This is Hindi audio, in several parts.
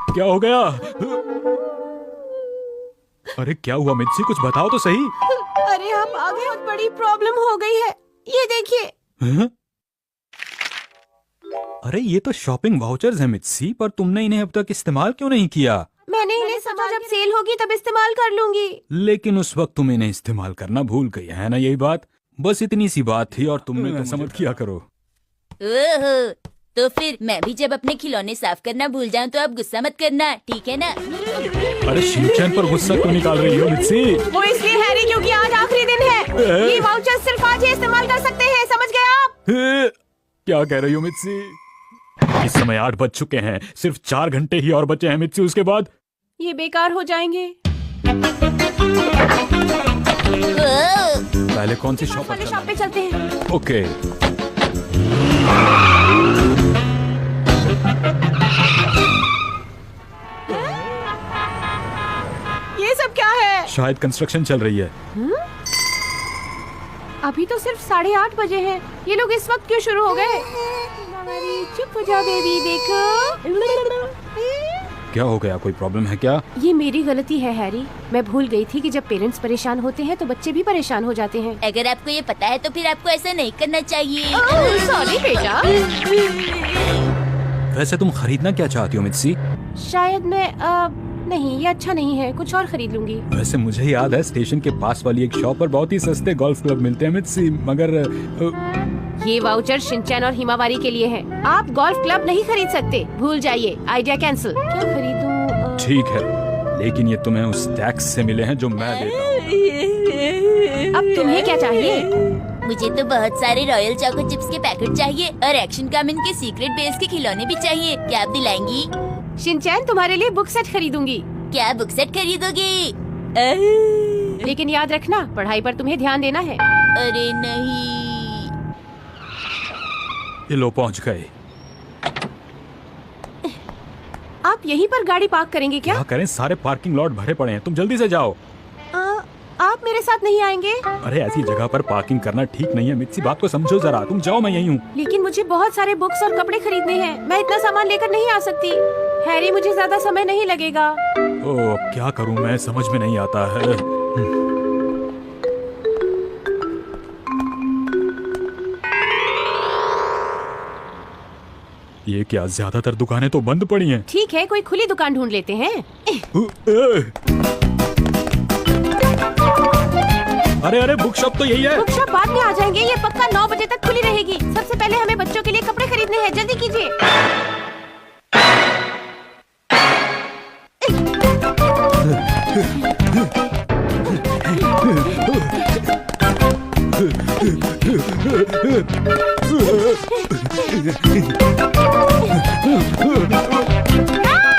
क्या हो गया? अरे क्या हुआ मित्सी, कुछ बताओ तो सही। अरे आप आ गए, बहुत बड़ी प्रॉब्लम हो गई है। ये देखिए। हैं? अरे ये तो शॉपिंग वाउचर्स हैं मित्सी, पर तुमने इन्हें अब तक इस्तेमाल क्यों नहीं किया? मैंने इन्हें समझा जब सेल होगी तब इस्तेमाल कर लूंगी। लेकिन उस वक्त तुम इन्हें इस्तेमाल करना भूल गई है ना, यही बात। बस इतनी सी बात थी और तुमने ऐसा मत किया करो। ओहो, तो फिर मैं भी जब अपने खिलौने साफ करना भूल जाऊं तो आप गुस्सा मत करना, ठीक है ना? अरे शिनचैन पर गुस्सा क्यों निकाल रही हो मित्सी? वो इसलिए हैरी क्योंकि आज आखिरी दिन है। ये वाउचर सिर्फ आज ही इस्तेमाल कर सकते हैं, समझ गए आप? क्या कह रही हो मित्सी? इस समय 8 बज चुके हैं, सिर्फ 4 घंटे ही और बचे हैं मित्सी, उसके बाद ये बेकार हो जाएंगे। पहले कौन सी शॉप वाले शॉप पे चलते हैं। ओके। ये सब क्या है? शायद कंस्ट्रक्शन चल रही है। अभी तो सिर्फ 8:30 बजे हैं। ये लोग इस वक्त क्यों शुरू हो गए? चुप हो जाओ बेबी, देखो। क्या हो गया, कोई प्रॉब्लम है क्या? ये मेरी गलती है हैरी, मैं भूल गई थी कि जब पेरेंट्स परेशान होते हैं तो बच्चे भी परेशान हो जाते हैं। अगर आपको ये पता है तो फिर आपको ऐसा नहीं करना चाहिए। सॉरी बेटा। वैसे तुम खरीदना क्या चाहती हो मित्सी? शायद मैं नहीं, ये अच्छा नहीं है, कुछ और खरीद लूंगी। वैसे मुझे याद है स्टेशन के पास वाली एक शॉप पर बहुत ही सस्ते गोल्फ क्लब मिलते हैं मित्सी, मगर ये वाउचर शिनचैन और हिमावारी के लिए है। आप गोल्फ क्लब नहीं खरीद सकते, भूल जाइए, आइडिया कैंसिल। क्या खरीदूं? ठीक है, लेकिन ये तुम्हें उस टैक्स से मिले हैं जो मैं देता हूँ। अब तुम्हें क्या चाहिए? मुझे तो बहुत सारे रॉयल चोको चिप्स के पैकेट चाहिए और एक्शन कामिन के सीक्रेट बेस के खिलौने भी चाहिए। क्या आप दिलाएंगी? शिनचैन तुम्हारे लिए बुक सेट खरीदूंगी। क्या बुक सेट खरीदोगी? लेकिन याद रखना, पढ़ाई पर तुम्हें ध्यान देना है। अरे नहीं। ये लो पहुँच गए। आप यहीं पर गाड़ी पार्क करेंगे क्या? क्या करें, सारे पार्किंग लॉट भरे पड़े हैं, तुम जल्दी से जाओ। आप मेरे साथ नहीं आएंगे? अरे ऐसी जगह पर पार्किंग करना ठीक नहीं है मित्सी, बात को समझो जरा। तुम जाओ, मैं यहीं हूँ। लेकिन मुझे बहुत सारे बुक्स और कपड़े खरीदने हैं, मैं इतना सामान लेकर नहीं आ सकती। हैरी, मुझे ज्यादा समय नहीं लगेगा। ओह, अब क्या करूँ मैं, समझ में नहीं आता है। ये क्या, ज्यादातर दुकानें तो बंद पड़ी हैं। ठीक है, कोई खुली दुकान ढूंढ लेते हैं। अरे अरे, बुक शॉप तो यही है। बुक शॉप बाद में आ जाएंगे, ये पक्का 9 बजे तक खुली रहेगी। सबसे पहले हमें बच्चों के लिए कपड़े खरीदने हैं, जल्दी कीजिए।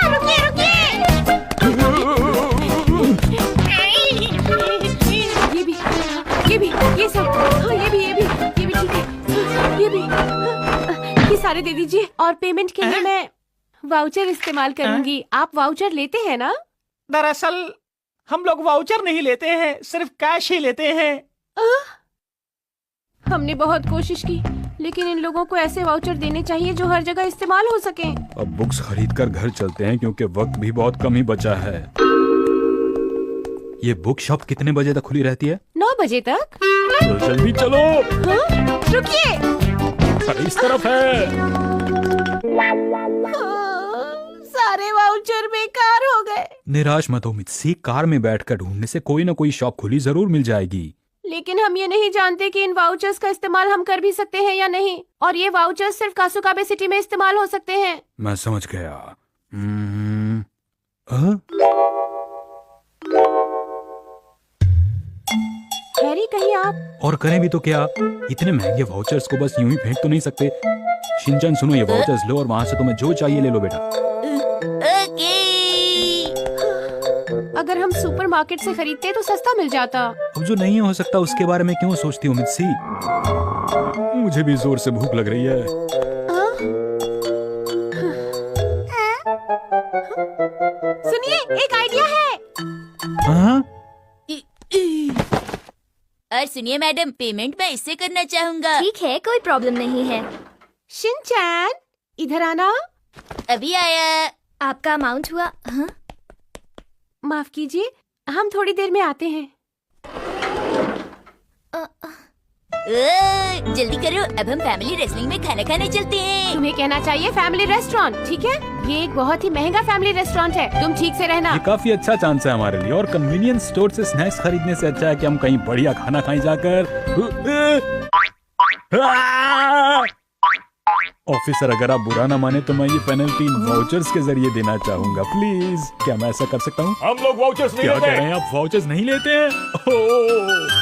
रुकिए रुकिए। ये सब, हाँ ये भी ठीक है। ये भी, ये सारे दे दीजिए। और पेमेंट के लिए मैं वाउचर इस्तेमाल करूंगी। आप वाउचर लेते हैं ना? दरअसल हम लोग वाउचर नहीं लेते हैं, सिर्फ कैश ही लेते हैं। हमने बहुत कोशिश की, लेकिन इन लोगों को ऐसे वाउचर देने चाहिए जो हर जगह इस्तेमाल हो सके। अब बुक्स खरीद कर घर चलते हैं क्योंकि वक्त भी बहुत कम ही बचा है। ये बुक शॉप कितने बजे तक खुली रहती है? 9 बजे तक। तो जल्दी चलो। हाँ? रुकिए। अरे इस तरफ है। सारे वाउचर बेकार हो गए। निराश मत हो मित्सी, कार में बैठकर ढूंढने से कोई ना कोई शॉप खुली जरूर मिल जाएगी। लेकिन हम ये नहीं जानते कि इन वाउचर्स का इस्तेमाल हम कर भी सकते हैं या नहीं, और ये वाउचर्स सिर्फ कासुकाबे सिटी में इस्तेमाल हो सकते हैं। मैं समझ गया। हैरी, कहीं आप? और करें भी तो क्या, इतने महंगे वाउचर्स को बस यूं ही फेंक तो नहीं सकते। शिनचैन सुनो, ये वाउचर्स लो और वहाँ से तुम्हें जो चाहिए ले लो बेटा। ओके। अगर हम सुपरमार्केट से खरीदते तो सस्ता मिल जाता। अब जो नहीं हो सकता उसके बारे में क्यों सोचती हो मित्सी? मुझे भी जोर से भूख लग रही है। सुनिए, एक आइडिया है। हाँ? और सुनिए मैडम, पेमेंट मैं इससे करना चाहूँगा। ठीक है, कोई प्रॉब्लम नहीं है। शिनचैन, इधर आना। अभी आया। आपका अमाउंट हुआ? हाँ? माफ कीजिए, हम थोड़ी देर में आते हैं। जल्दी करो, अब हम फैमिली रेस्टोरेंट में खाना खाने चलते हैं। तुम्हें कहना चाहिए फैमिली रेस्टोरेंट, ठीक है? ये एक बहुत ही महंगा फैमिली रेस्टोरेंट है, तुम ठीक से रहना। ये काफी अच्छा चांस है हमारे लिए, और कन्वीनियंस स्टोर से स्नैक्स खरीदने से अच्छा है कि हम कहीं बढ़िया खाना खाएं जाकर। ऑफिसर, अगर आप बुरा ना माने तो मैं ये पेनल्टी वाउचर्स के जरिए देना चाहूंगा, प्लीज। क्या मैं ऐसा कर सकता हूँ? हम लोग वाउचर्स नहीं क्या लेते। कह रहे हैं आप? वाउचर्स नहीं लेते हैं? ओह